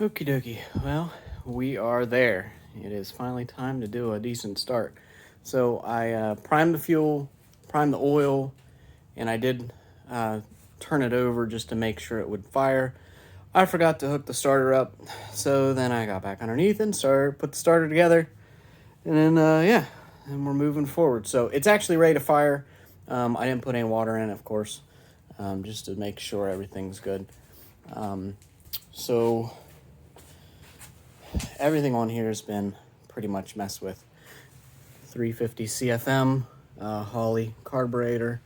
Okie dokie. Well, we are there. It is finally time to do a decent start. So I primed the fuel, primed the oil, and I did turn it over just to make sure it would fire. I forgot to hook the starter up, so then I got back underneath and put the starter together, and then yeah, and we're moving forward. So it's actually ready to fire. I didn't put any water in, of course, just to make sure everything's good. So everything on here has been pretty much messed with. 350 CFM, Holley carburetor.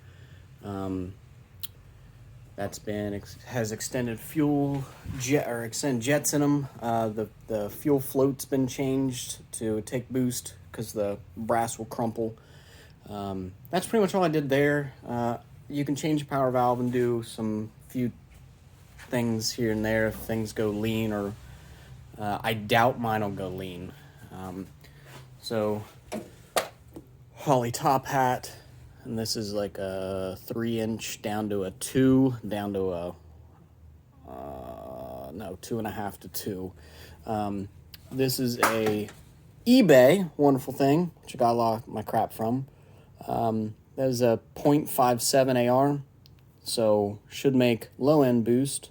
That's been has extended fuel extended jets in them. The fuel float's been changed to take boost because the brass will crumple. That's pretty much all I did there. You can change the power valve and do some few things here and there if things go lean, or I doubt mine will go lean. So Holley top hat, and this is like a 3-inch down to a 2, down to a 2.5 to 2. This is a eBay wonderful thing, which I got a lot of my crap from. That is a 0.57 AR, so should make low end boost.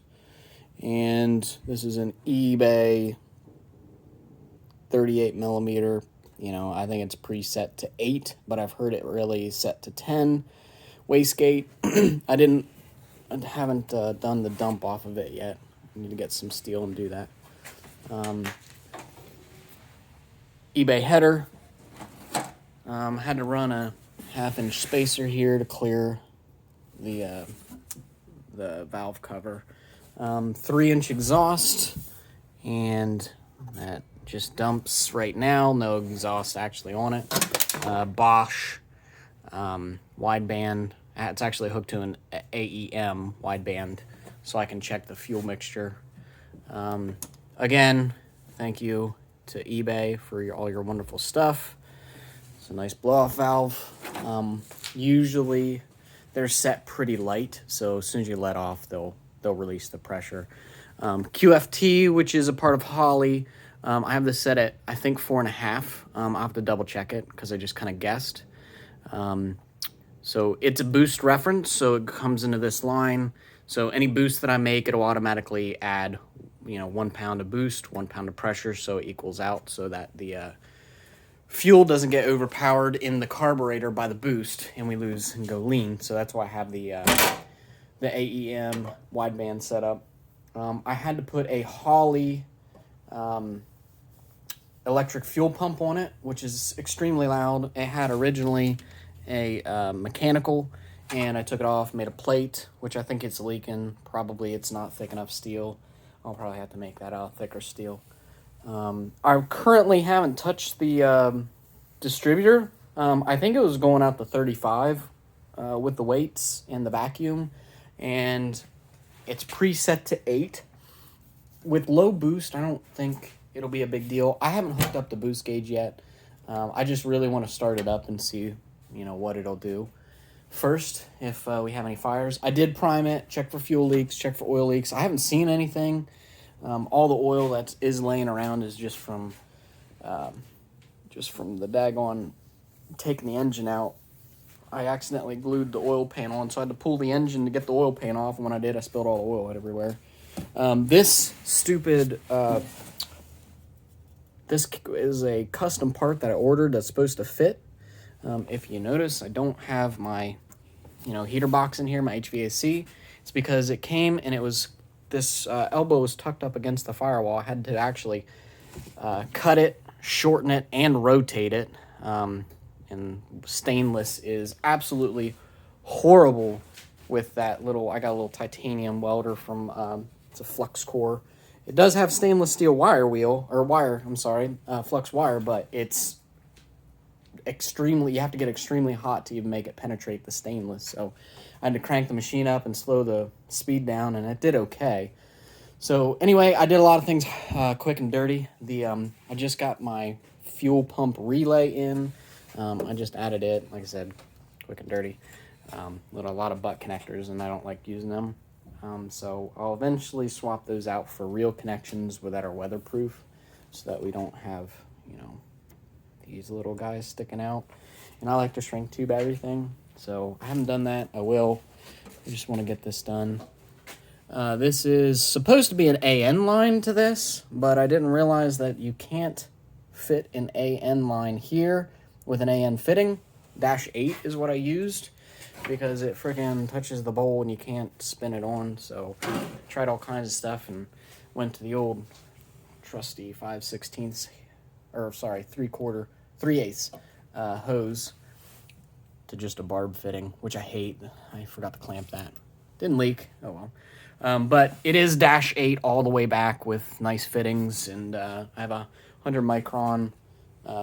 And this is an eBay 38 millimeter. I think it's preset to 8, but I've heard it really set to 10. Wastegate. I haven't done the dump off of it yet. I need to get some steel and do that. eBay header. Had to run a 1/2-inch spacer here to clear the valve cover. 3-inch exhaust, and that just dumps right now. No exhaust actually on it. Bosch wideband. It's actually hooked to an AEM wideband, so I can check the fuel mixture. Again, thank you to eBay for all your wonderful stuff. It's a nice blow-off valve. Usually they're set pretty light, so as soon as you let off, they'll release the pressure. QFT, which is a part of Holley. I have this set at, I think, 4.5. I'll have to double check it because I just kind of guessed. So it's a boost reference, so it comes into this line. So any boost that I make, it'll automatically add, 1 pound of boost, 1 pound of pressure, so it equals out so that the fuel doesn't get overpowered in the carburetor by the boost and we lose and go lean. So that's why I have the AEM wideband set up. I had to put a Holley electric fuel pump on it, which is extremely loud. It had originally a mechanical, and I took it off, made a plate, which I think it's leaking. Probably it's not thick enough steel. I'll probably have to make that out thicker steel. I currently haven't touched the distributor. I think it was going out to 35 with the weights and the vacuum, and it's preset to 8. With low boost, I don't think it'll be a big deal. I haven't hooked up the boost gauge yet. I just really want to start it up and see, what it'll do. First, if we have any fires. I did prime it, check for fuel leaks, check for oil leaks. I haven't seen anything. All the oil that is laying around is just from the daggone taking the engine out. I accidentally glued the oil pan on, so I had to pull the engine to get the oil pan off, and when I did, I spilled all the oil out everywhere. This is a custom part that I ordered that's supposed to fit. If you notice, I don't have my, heater box in here, my HVAC. It's because it came and it was, this elbow was tucked up against the firewall. I had to actually cut it, shorten it, and rotate it. And stainless is absolutely horrible with that little, I got a little titanium welder from, it's a flux core. It does have stainless steel flux wire, but it's you have to get extremely hot to even make it penetrate the stainless. So I had to crank the machine up and slow the speed down, and it did okay. So anyway, I did a lot of things quick and dirty. I just got my fuel pump relay in. I just added it, like I said, quick and dirty. A lot of butt connectors, and I don't like using them. So I'll eventually swap those out for real connections that are weatherproof, so that we don't have, you know, these little guys sticking out. And I like to shrink tube everything, so I haven't done that. I will. I just want to get this done. This is supposed to be an AN line to this, but I didn't realize that you can't fit an AN line here with an AN fitting. -8 is what I used, because it freaking touches the bowl and you can't spin it on. So I tried all kinds of stuff and went to the old trusty 5/16, or sorry, 3/8 hose to just a barb fitting, which I hate. I forgot to clamp that. Didn't leak. Oh well. But it is -8 all the way back with nice fittings, and I have a 100 micron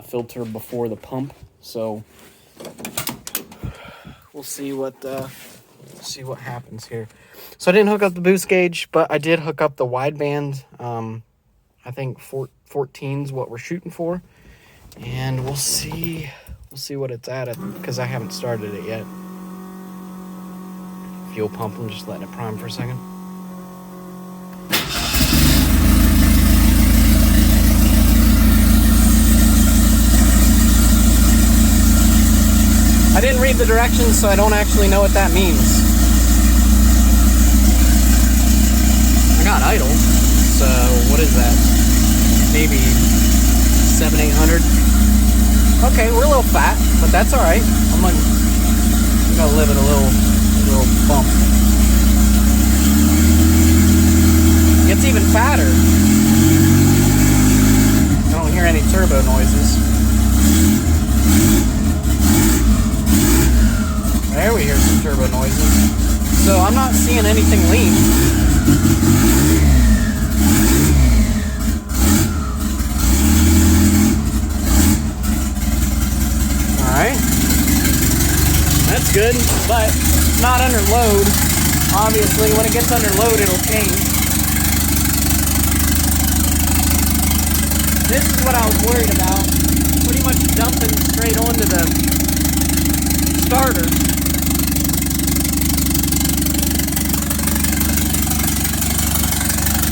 filter before the pump, so we'll see what happens here. So I didn't hook up the boost gauge, but I did hook up the wideband. I think 14's what we're shooting for, and we'll see what it's at, because I haven't started it yet. Fuel pump, I'm just letting it prime for a second. I didn't read the directions, so I don't actually know what that means. I got idle, so what is that? Maybe 700-800. Okay, we're a little fat, but that's all right. I'm gonna live at a little bump. It's even fatter. I don't hear any turbo noises. There we hear some turbo noises. So I'm not seeing anything lean. Alright. That's good, but not under load. Obviously, when it gets under load, it'll change. This is what I was worried about. Pretty much dumping straight onto the starter.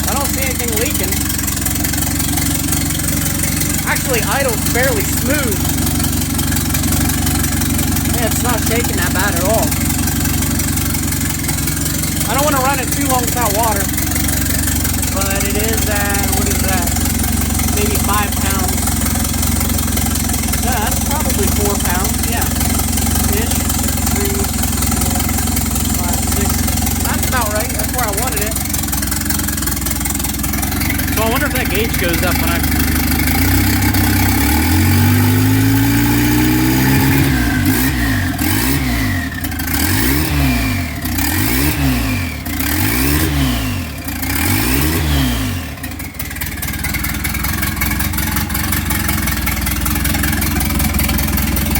I don't see anything leaking. Actually, idle's fairly smooth. Yeah, it's not shaking that bad at all. I don't want to run it too long without water, but it is at, what is that? Maybe 5 pounds. Yeah, that's probably 4 pounds. Yeah. Ish. 3, 4, 5, 6. That's about right. That's where I wanted it. So I wonder if that gauge goes up when I...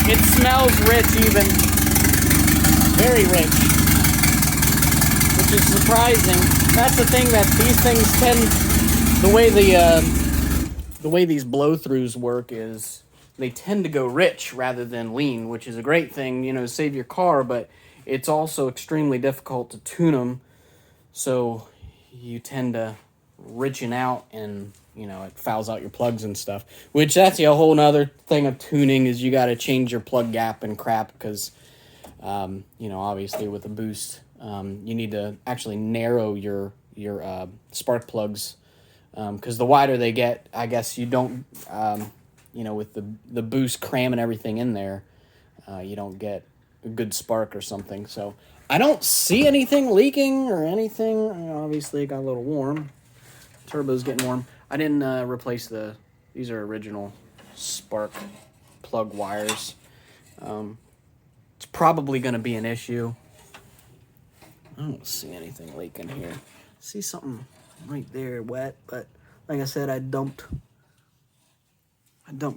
It smells rich even. Very rich. Which is surprising. That's the thing, that these things tend... The way these blow-throughs work is they tend to go rich rather than lean, which is a great thing, you know, save your car, but it's also extremely difficult to tune them, so you tend to richen out, and you know, it fouls out your plugs and stuff, which that's a whole nother thing of tuning, is you got to change your plug gap and crap, because you know, obviously with a boost, you need to actually narrow your spark plugs, because the wider they get, I guess you don't, you know, with the boost cramming everything in there, you don't get a good spark or something. So I don't see anything leaking or anything. You know, obviously it got a little warm. Turbo's getting warm. I didn't replace these are original spark plug wires. It's probably going to be an issue. I don't see anything leaking here. See something right there wet, but like I said, I dumped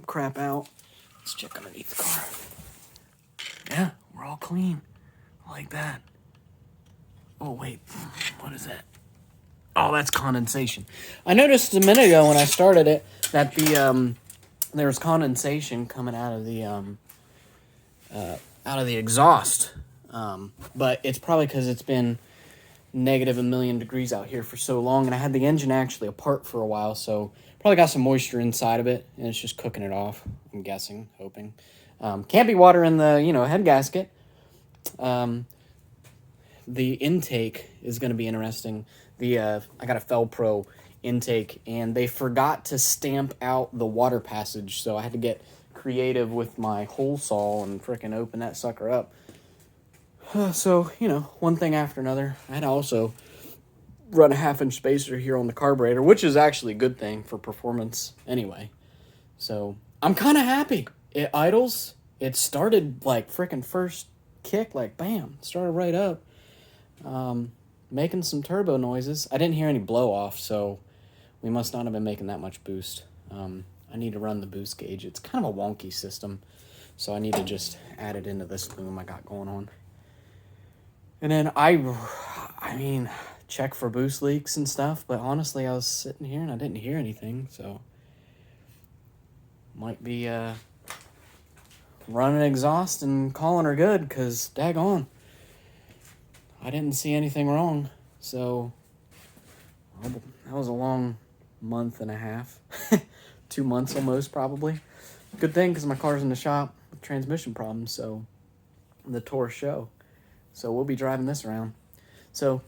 crap out. Let's check underneath the car. Yeah, we're all clean. Like that. Oh, wait. What is that? Oh, that's condensation. I noticed a minute ago when I started it that there was condensation coming out of the exhaust. But it's probably because it's been negative a million degrees out here for so long, and I had the engine actually apart for a while, so probably got some moisture inside of it, and it's just cooking it off, I'm guessing, hoping. Can't be water in the, head gasket. The intake is going to be interesting. I got a Felpro intake, and they forgot to stamp out the water passage, so I had to get creative with my hole saw and frickin' open that sucker up. So, one thing after another. I had to also run a 1/2 inch spacer here on the carburetor, which is actually a good thing for performance anyway. So, I'm kind of happy. It idles. It started like frickin' first kick, like bam, started right up. Making some turbo noises. I didn't hear any blow off, so we must not have been making that much boost. I need to run the boost gauge. It's kind of a wonky system, so I need to just add it into this boom I got going on. And then I mean, check for boost leaks and stuff, but honestly, I was sitting here and I didn't hear anything, so might be running exhaust and calling her good, because daggone, I didn't see anything wrong. So that was a long month and a half. 2 months almost, probably. Good thing, because my car's in the shop with transmission problems, so the tour show. So we'll be driving this around. So,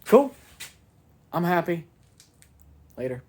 cool. I'm happy. Later.